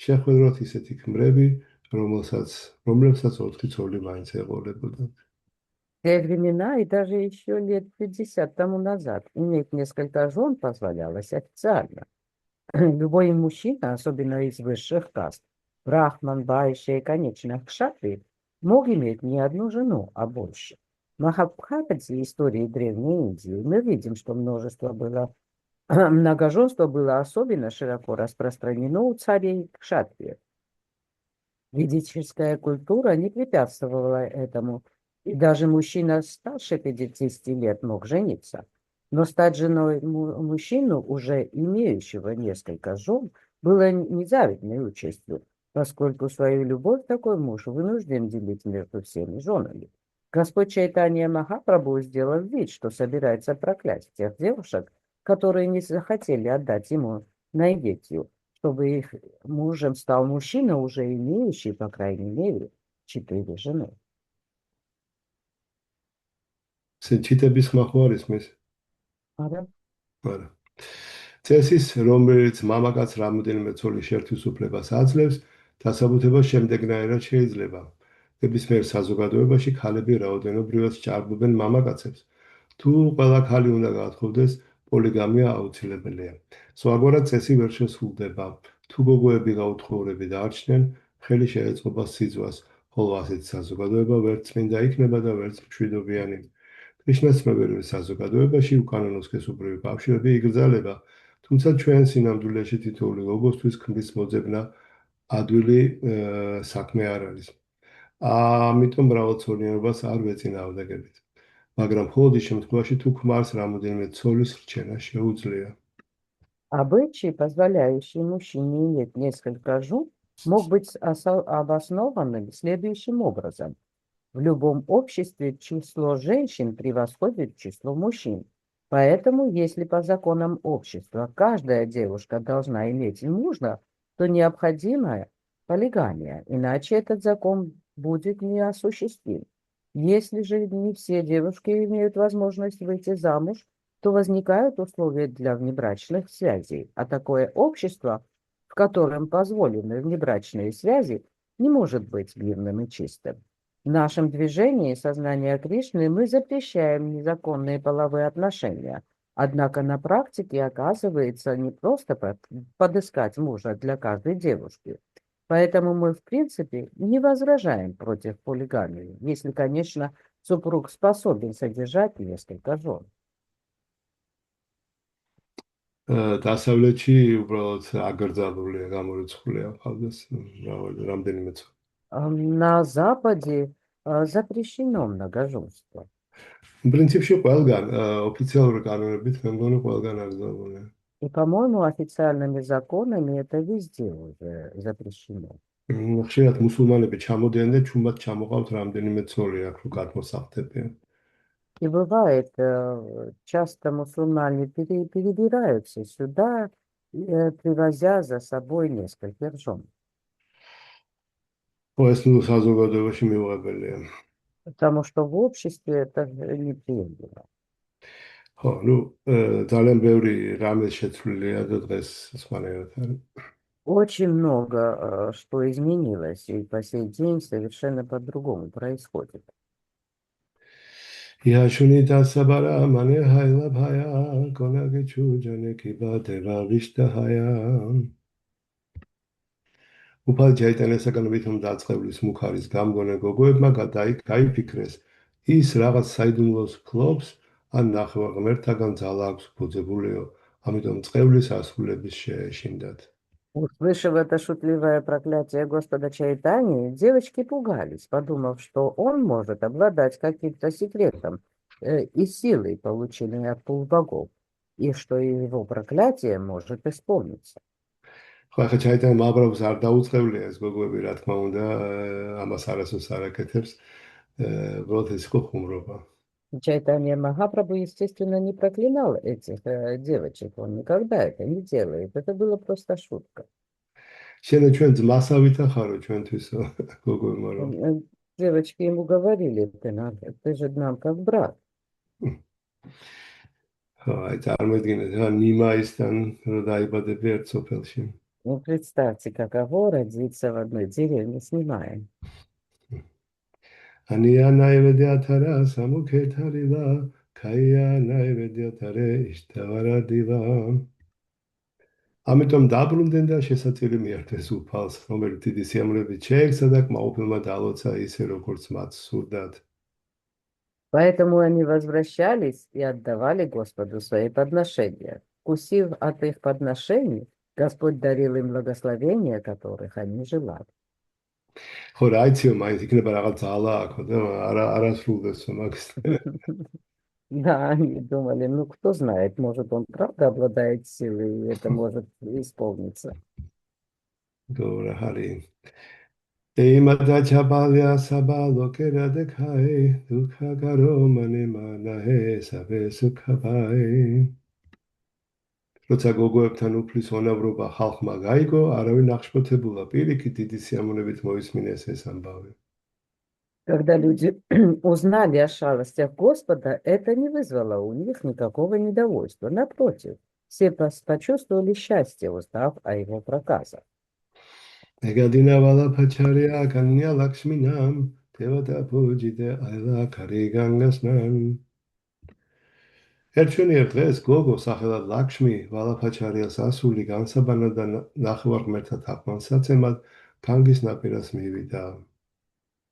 შეხვედროთ ისეთი ქმრები, რომლებსაც 4 ცოლი მაინც ეყოლებოდათ. В те времена и даже еще лет 50 тому назад иметь несколько жен позволялось официально. Любой мужчина, особенно из высших каст, брахман, вайши и, конечно, кшатри, мог иметь не одну жену, а больше. В Махабхарате истории Древней Индии мы видим, что многоженство было особенно широко распространено у царей кшатриев. Ведическая культура не препятствовала этому, и даже мужчина старше 50 лет мог жениться. Но стать женой мужчину, уже имеющего несколько жен, было незавидной участью, поскольку свою любовь такой муж вынужден делить между всеми женами. Господь Чайтанья Махапрабху сделал вид, что собирается проклясть тех девушек, которые не захотели отдать ему найдетью, чтобы их мужем стал мужчина, уже имеющий, по крайней мере, 4 жены. Читабის ხმახო არის მის? არა. არა. წესის, რომელიც მამაკაც რამოდენიმე ცოლის შერთვის უფლებას აძლევს, დასაბუთება შემდეგნაირად შეიძლება. ნებისმიერ საზოგადოებაში ქალები რაოდენობრივად სჭარბობენ მამაკაცებს. თუ ყველა ქალი უნდა გაათხოვდეს, პოლიგამია აუცილებელია. სხვაგვარად წესი ვერ შესრულდება. თუ გოგოები გაუთხოვრები დაარჩნენ, ხელი შეეწყობა სიძვას, ხოლო ასეთი საზოგადოება ვერც წმინდა იქნება და ვერც მშვიდობიანი. კრიშნაცნობიერების საზოგადოებაში უკანონო სქესობრივი კავშირები იგრძელება, თუმცა ჩვენ სინამდვილეში თითოეული გოგოსთვის ქმრის მოძებნა ადვილი საქმე არ არის. ამიტომ მრავალცოლიანობას არ ვეწინააღმდეგებით. მაგრამ მხოლოდ ის შემთხვევაში, თუ ქმარს რამოდენიმე ცოლის რჩენა შეუძლია. Обычай, позволяющий мужчине иметь несколько жен, мог быть обоснованным следующим образом. В любом обществе число женщин превосходит число мужчин. Поэтому, если по законам общества каждая девушка должна иметь мужа, то необходима полигамия, иначе этот закон будет неосуществим. Если же не все девушки имеют возможность выйти замуж, то возникают условия для внебрачных связей, а такое общество, в котором позволены внебрачные связи, не может быть мирным и чистым. В нашем движении сознания Кришны мы запрещаем незаконные половые отношения, однако на практике оказывается не просто подыскать мужа для каждой девушки. Поэтому мы, в принципе, не возражаем против полигамии, если, конечно, супруг способен содержать несколько жен. დასავლეთში უბრალოდ აკრძალულია, გამორიცხულია ხალხს რამდენიმე ცოლი. На Западе запрещено многоженство. პრინციპში ყველგან ოფიციალური კანონებით მე მგონი ყველგან აკრძალულია. И, по-моему, официальными законами это везде уже запрещено. ხშირად მუსულმანები ჩამოდიან და ჩუმად ჩამოყავთ რამდენიმე цоли აქ რო გადმოსახდებიან. И бывает, часто мусульмане перебираются сюда, привозя за собой несколько жен. ეს ნუ საზოგადოებაში მიუღებელია. Потому что в обществе это неприемлемо. ხო, ნუ ძალიან ბევრი რამე შეცვლილია და დღეს სხვანაირად არის. Очень много что изменилось, и по сей день совершенно по-другому происходит. იაშუნი დასაბარა მანე ჰაილა ბაია კონაგე ჩუჯანე კიბა დევაღიშტა ჰაია. უფალ ჯაიტანიასაგან ვითომ დაწყებლის მუხარის გამგონე გოგოებმა გაიფიქრეს ის რაღაც საიდუმლოს ფლობს ან ნახვა ღმერთთაგან ძალა აქვს ბოძებულიო, ამიტომ წყევლის ასრულების შეეშინდათ. Услышав это шутливое проклятие Господа Чайтани, девочки пугались, подумав, что он может обладать каким-то секретом и силой, полученной от полубогов, и что его проклятие может исполниться. ხო, ახლა ჩაიტანა მაბრაბს არ დაუწყევლია ეს გოგოები, რა თქმა უნდა, ამას არასოდეს არ აკეთებს. უბრალოდ ეს იყო ხუმრობა. Чайтанья Махапрабху, естественно, не проклинал этих девочек, он никогда это не делает, это была просто шутка. შენ ჩვენ ძმასა ვითახარო ჩვენთვისო გოგოებმა რომ Девочки ему говорили, ты же нам как брат. ხო, აი წარმოიდგინეთ რა ნიმაისთან რომ დაიბადები ერთ სოფელში. Ну, представьте, каково родиться в одной деревне с Нимаем. ანია ნაივედი ათარა სამუქეთარილა ქაია ნაივედი ათარე იშტავარადილა. ამიტომ დაბრუნდნენ და შესაწირი მიართეს უფალს, რომელიც დიდი სიამოვნებით შეექცა და კმაყოფილმა დაალოცა ისე, როგორც მათ სურდათ. Поэтому они возвращались и отдавали Господу свои подношения. Вкусив от их подношений, Господь дарил им благословения, которых они желали. ხო, რა იციო, მაინც იქნება რაღაც ძალა აქ და არასრულდეს მაგის. Да, они думали, ну кто знает, может он правда обладает силой, и это может исполниться. გორა ჰარი. ეიმადა ჩაბალია საბალო კერადე ქაი, დუქა გარო მანე მანაჰე საბე სუქაბაი. როცა გოგოებთან უფლის უნავრობა ხალხმა გაიგო, არავინ აღშფოთებულა პირიქით დიდი სიამოვნებით მოისმინეს ეს ამბავი. Когда люди узнали о шалостях Господа, это не вызвало у них никакого недовольства. Напротив, все почувствовали счастье, узнав о его проказах. ეგადინა ვალაფაჩარია განია ლაქსმინამ, დევადა პუჯიდე აილა ქარი განგასნან. ერთშენიერ დღეს გოგო სახელად ლაქსმი ვალაფაჩარიას ასული განსაბანად და ნახევარღმერთად აფმანსაცემად განგის ნაპირას მივიდა.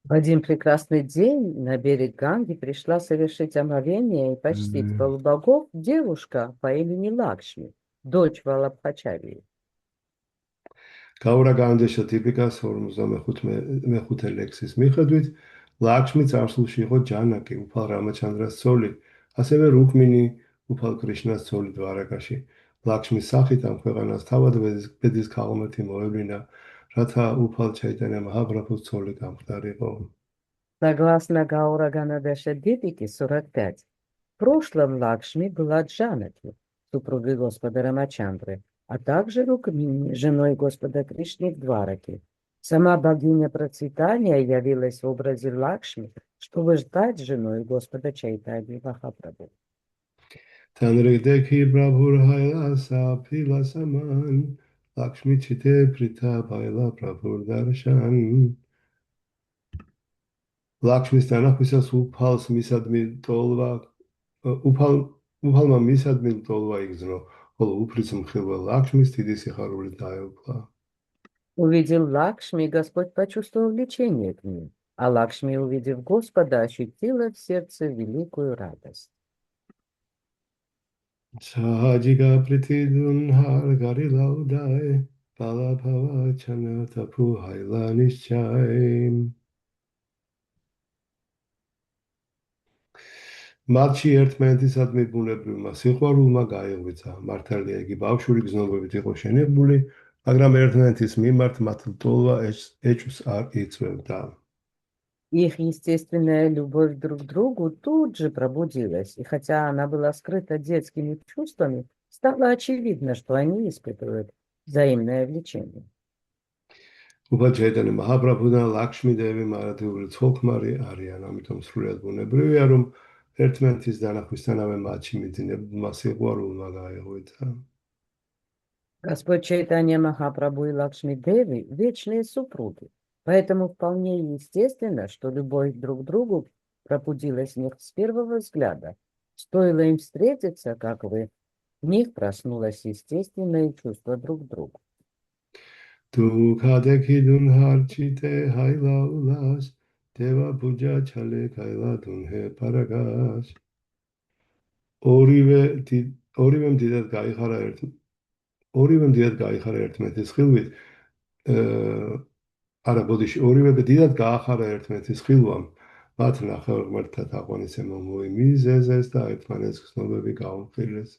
В один прекрасный день на берег Ганги пришла совершить омовение и почтить полубогов девушка по имени Лакшми, дочь Валабхачарии. გაურა განჯეშა ტიპიკას 55 ლექსის მიხედვით ლაქსმი წარსულში იყო ჯანაკი, უფალ რამაჩანდრას ცოლი, ასევე რუკმინი, უფალ კრიშნას ცოლი დვარაკაში. ლაქსმის სახით ამ ქვეყანას თავად ბედის ქალღმერთი მოევლინა, რათა უფალ ჩაიტანია მაჰაპრაბჰუს ცოლი გამხდარიყო. Согласно Гаура Ганадеша Дипики 45, в прошлом Лакшми была Джанаки, супругой Господа Рамачандры, а также Рукмини, женой Господа Кришны в Двараке. Сама богиня процветания явилась в образе Лакшми, чтобы стать женой Господа Чайтаньи Махапрабху. თანრედექი ბრაბურ ჰაილასა ფილასამან ლაქსმი ჩიტე პრითა ბაილა ბრაბურ დარშან. ლაქსმის თანახმისას უფალმა მისადმი ტოლვა იგზნო, ხოლო უფლის მხილვა ლაქსმის დიდი სიხარულით დაეუფლა. Увидел Лакшми, Господь почувствовал влечение к ней, а Лакшми, увидев Господа, ощутила в сердце великую радость. საჯიგა პრითიდუნ ჰარ გარილაუდაე ბალაფავა ჩანათაფუ ჰაილანის ჩაიმ. მათში ერთმანეთისადმი ბუნებრივმა სიყვარულმა გაიღვიძა. მართალია იგი ბავშვური გზნობებით იყო შენებული, მაგრამ ერთმანეთის მიმართ მათ ლტოლვა ეჭვს არ იწვევდა. Их естественная любовь друг к другу тут же пробудилась, и хотя она была скрыта детскими чувствами, стало очевидно, что они испытывают взаимное влечение. უფალ ჩაიტანია მაჰაპრაბჰუ და ლაქსმი დევი მარადიული ცოლ-ქმარი არიან, ამიტომ სრულიად ბუნებრივია, რომ ერთმანეთის დანახვისთანავე მათში მიძინებულმა სიყვარულმა გაიღვიძა. Господь Чайтанья Махапрабху и Лакшми Деви – вечные супруги, поэтому вполне естественно, что любовь друг к другу пробудилась в них с первого взгляда. Стоило им встретиться, как в них проснулось естественное чувство друг к другу. დუქადექიდუნ ჰარჩიტე ჰაილაულას დევა ბუჯა ჩალე გაილადუნ ჰე პარაგას. ორივემ დიდად გაიხარა ორივე დიდად გაიხარა ერთმანეთის ხილვით. არა, ბოდიში, ორივე დიდად გაახარა ერთმანეთის ხილვამ. მათ ნახევარმართთა თაყვანისცემა მოიმიზეზეს და ერთმანეთს გრძნობები გაუმხილეს.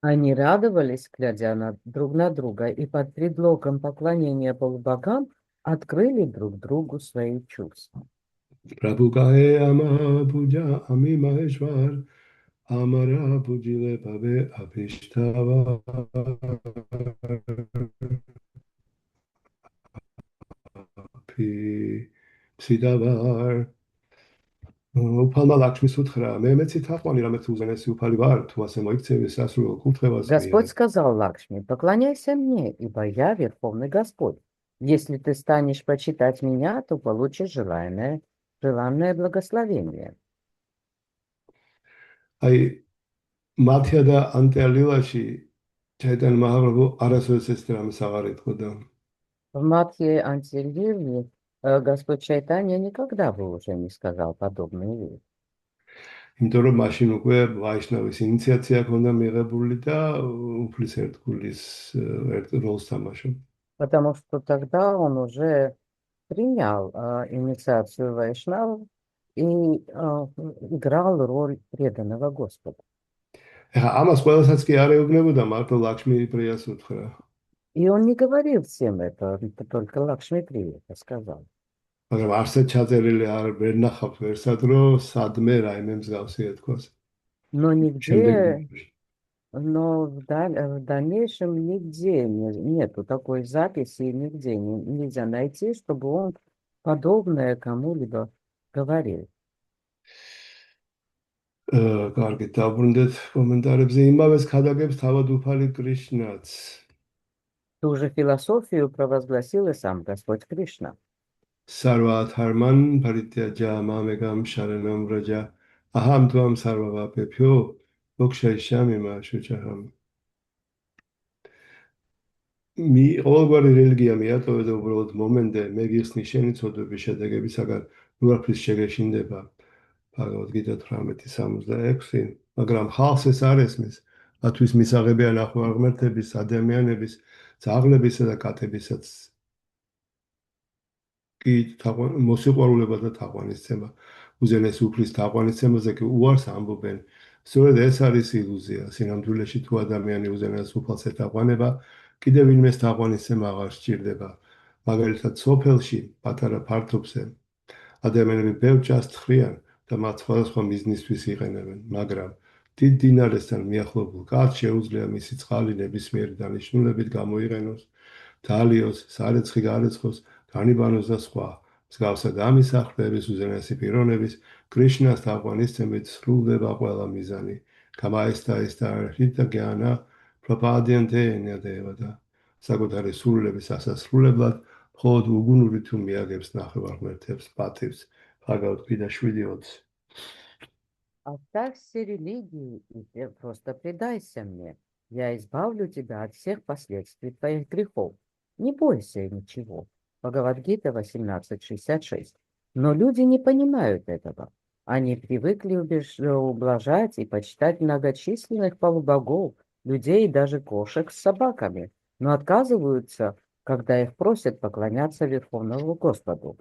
Они радовались, глядя друг на друга, и под предлогом поклонения полубогам открыли друг другу свои чувства. Прабхукае ама пуджа ами махешвар амара пуджиле пабе апиштава псидавар უფალმა ლაქსმის უთხრა, მე მეცი თაყვანი, რამე თუ უზენესი უფალი ვარ, თუ ასე მოიქცევი სასრულო კურთხევას Господь მიერ. сказал Лакшми: поклоняйся мне, ибо я Верховный Господь. Если ты станешь почитать меня, то получишь желанное благословение. აი, მათია და ანტელილაში ჩაიტან მაჰაპრაბჰუ არასოდეს ეს რამეს აღარ ეთქოდა. В Мадхье Антилиле Господь Чайтанья никогда бы уже не сказал подобные вещи. იმიტომ რომ მაშინ უკვე ვაიშნავის ინიციაცია ჰქონდა მიღებული და უფლის ერთგულის ერთ როლს თამაშობდა. Потому что тогда он уже принял инициацию Вайшнава и играл роль преданного Господа. ეხა ამას ყველასაც კი არ ეუბნებოდა, მარტო ლაქსმი პრიას უთხრა. И он не говорил всем это, только Лакшми Прия это сказал. მაგრამ არსად ჩაწერილი ვერ ნახავთ ვერსად, რომ სადმე რაიმე მსგავსი ეთქვას. Но შემდეგ в дальнейшем нигде нету такой записи, нигде нельзя найти, чтобы он подобное кому-либо говорил. კარგი, დავბრუნდეთ კომენტარებზე. იმავეს ქადაგებს თავად უფალი კრიშნაც. Ту же философию провозгласил и сам Господь Кришна. Sarva dharman parityaja mamekam sharanam vraja aham tvam sarvavapepyo mokshaishyami ma shuchaham. ყოველგვარი რელიგია მიატოვე და უბრალოდ მომენტე მე გიხსნი შენი ცოდვების შედეგებისაგან უარფრის შეგეშინდება. Bhagavad Gita 18:66. მაგრამ ხალხს ეს არ ესმის, მათთვის მისაღებია ნახევარმართების, ადამიანების, ძაღლებისა და კატებისაც კი მოსიყვარულება და თაყვანისცემა. უზენაეს უფლის თაყვანისცემაზე კი უარს ამბობენ. სწორედ ეს არის ილუზია. სინამდვილეში თუ ადამიანი უზენაეს უფალს ეთაყვანება, კიდევ ვინმეს თაყვანისცემა აღარ სჭირდება. მაგალითად, სოფელში, პატარა ფართობზე ადამიანები ბევრ ჭას თხრიან და მათ სხვადასხვა მიზნისთვის იყენებენ, მაგრამ დიდ დინარესთან მიახლოებულ კაცს შეუძლია მისი წყალი ნებისმიერი დანიშნულებით გამოიყენოს, დაალიოს, სარეცხი გაარეცხოს, განიბანოს და სხვა. მსგავსად ამის აღქმების უზენაესი პიროვნების კრიშნას თაყვანისცემით სრულდება ყველა მიზანი. გამაესტაესტა რიტა გიანა პროპადიანტე ენადევადა. საკუთარი სრულების ასასრულებლად მხოლოდ უგუნური თუ მიაგებს ნახევარმართებს პატივს. Bhagavad Gita 7:20. Оставь все религии и просто предайся мне. Я избавлю тебя от всех последствий твоих грехов. Не бойся ничего. Бхагавад-гита 18:66. Но люди не понимают этого. Они привыкли ублажать и почитать многочисленных полубогов, людей и даже кошек с собаками, но отказываются, когда их просят поклоняться Верховному Господу.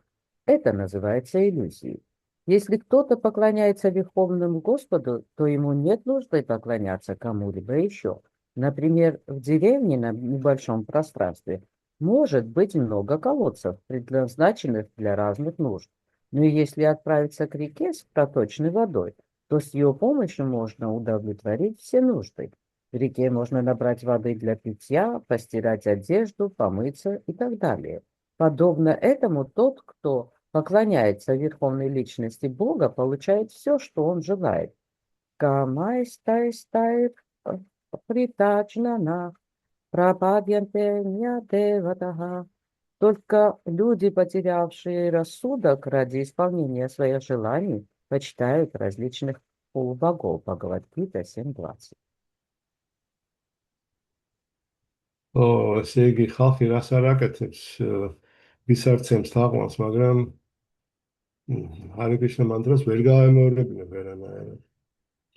Это называется иллюзией. Если кто-то поклоняется Верховному Господу, то ему нет нужды поклоняться кому-либо еще. Например, в деревне на небольшом пространстве может быть много колодцев, предназначенных для разных нужд. Но если отправиться к реке с проточной водой, то с ее помощью можно удовлетворить все нужды. В реке можно набрать воды для питья, постирать одежду, помыться и так далее. Подобно этому тот, кто поклоняется Верховной Личности Бога, получает все, что он желает. Камайстайстайт притачнана прападьянте нядеватага. Только люди, потерявшие рассудок ради исполнения своих желаний, почитают различных полубогов. Бхагавад-гита 7:20. ესე იგი ხალხი რას არ აკეთებს, ვისარცემს თაყვანს, მაგრამ ჰარე კრიშნა მანტრას ვერ გაემეორებინებ ვერანაირად.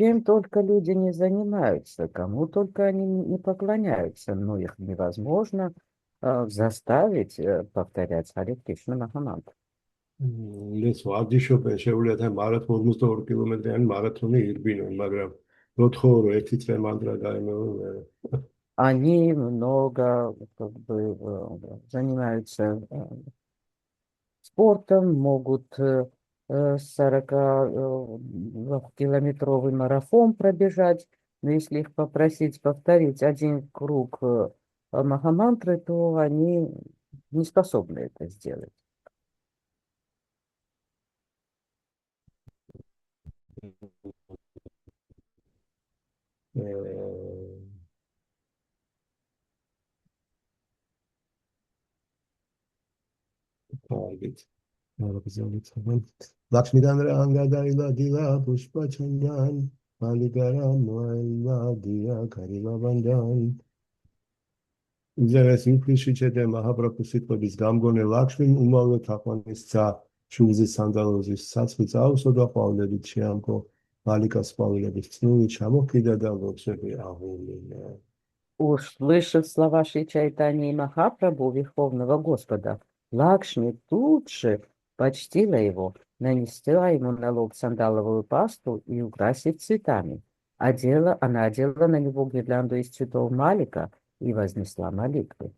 Чем только люди не занимаются, кому только они не поклоняются, но их невозможно заставить повторять Харе Кришна Махамантру. ეს ვარჯიშობენ შეუძლიათ ამ მარათონ 42 კილომეტრიანი მარათონი ირბინონ, მაგრამ რო თქო რომ ერთი წრე მანდრა გაიმეორე. Они много как бы, занимаются спортом, могут 40-километровый марафон пробежать, но если их попросить повторить один круг Махамантры, то они не способны это сделать. ლაქსმიდან რანგა დაილადილა პუშპაჩანდან მალიგარა მოელადია კარილავანდან უზერეს ინფლიში ჩედე მაჰაპრაბჰუს სიტყვების გამგონე ლაქსმინ უმალვე თაყვანისცა შუზის სანდალოზის საცხვი წაუსოდა ყვავილებით შეამკო მალიკას ყვავილების წნული ჩამოხიდა და ლოცვები აღულინა. Услышав слова Шри Чайтаньи Махапрабху, Верховного Господа, Лакшми тут же почтила его, нанесла ему на лоб сандаловую пасту и украсив цветами. Она одела на него гирлянду из цветов Малика и вознесла молитвы.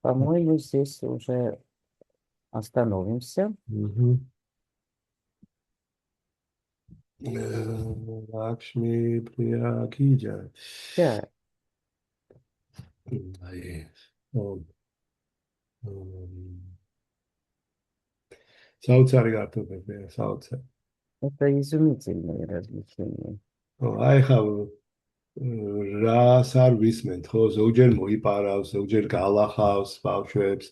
По-моему, здесь уже остановимся. Лакшми Прия Ки Джай. Да. საოცარი გართობებია, საოცარი. Это изумительные развлечения. აი ხა რას არ ვისმენთ, ხო, ზოგჯერ მოიპარავს, ზოგჯერ გალახავს ბავშვებს,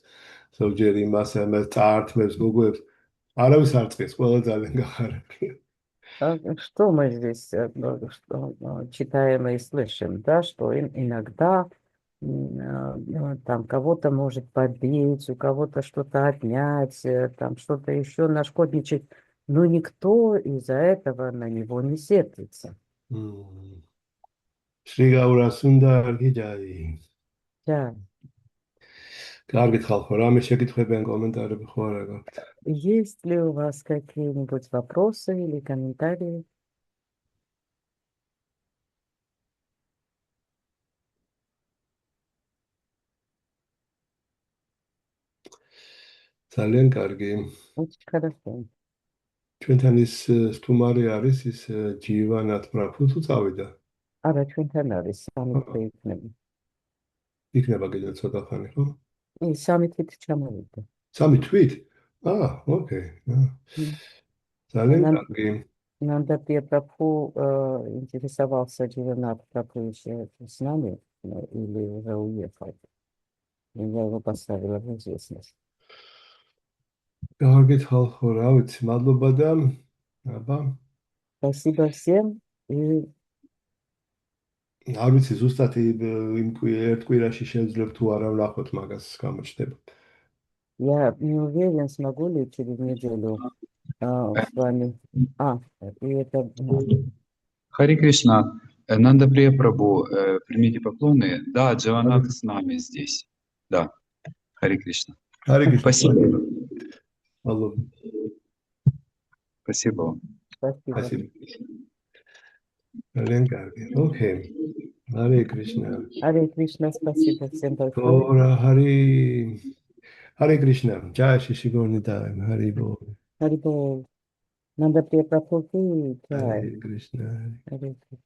ზოგჯერ იმას ამას წართმევს, გოგოებს. არავის არ წეს, ყველა ძალიან გახარებია. Что мы здесь читаем и слышим, да, что иногда там кого-то может побить, у кого-то что-то отнять, там что-то еще нашкодничать, но никто из-за этого на него не сердится. Шри Гаура Сундар Ки Джай. Да. კარგით ხალხო, რამე შეკითხვებიან კომენტარები ხო არა გაქვთ? Есть ли у вас какие-нибудь вопросы или комментарии? ძალიან კარგი. Очень хорошо. ჩვენთან ის სტუმარი არის ის ჯივანათ პრაფუ თუ წავიდა? არა, ჩვენთან არის სამი იქნება. იქნება კიდევ ცოტა ხანი, ხო? სამი თვით ჩამოვიდა. სამი თვით? ოკეი. ძალიან კარგი. Нанда Прабху интересовался Дживанат Прабху еще с нами или уже уехал. Я его поставила в известность. კარგით ხალხო, რა ვიცი, მადლობა და აბა. Спасибо всем. И არ ვიცი ზუსტად იმ ერთ კვირაში შევძლებ თუ არა ვნახოთ მაგას გამოჩნდება. я не уверен, смогу ли через неделю с вами. И это... Хари Кришна, Нанда Прия Прабху, примите поклоны. Да, Джаванат с нами здесь. Да, Хари Кришна. Спасибо. Спасибо вам. Спасибо. Окей. Харе Кришна. Харе Кришна, спасибо всем большое. Харе Кришна. Джай Шиши Горнитай. Хари Бол. Хари Бол. Нанда Прия Прабху. Харе Кришна. Харе Кришна.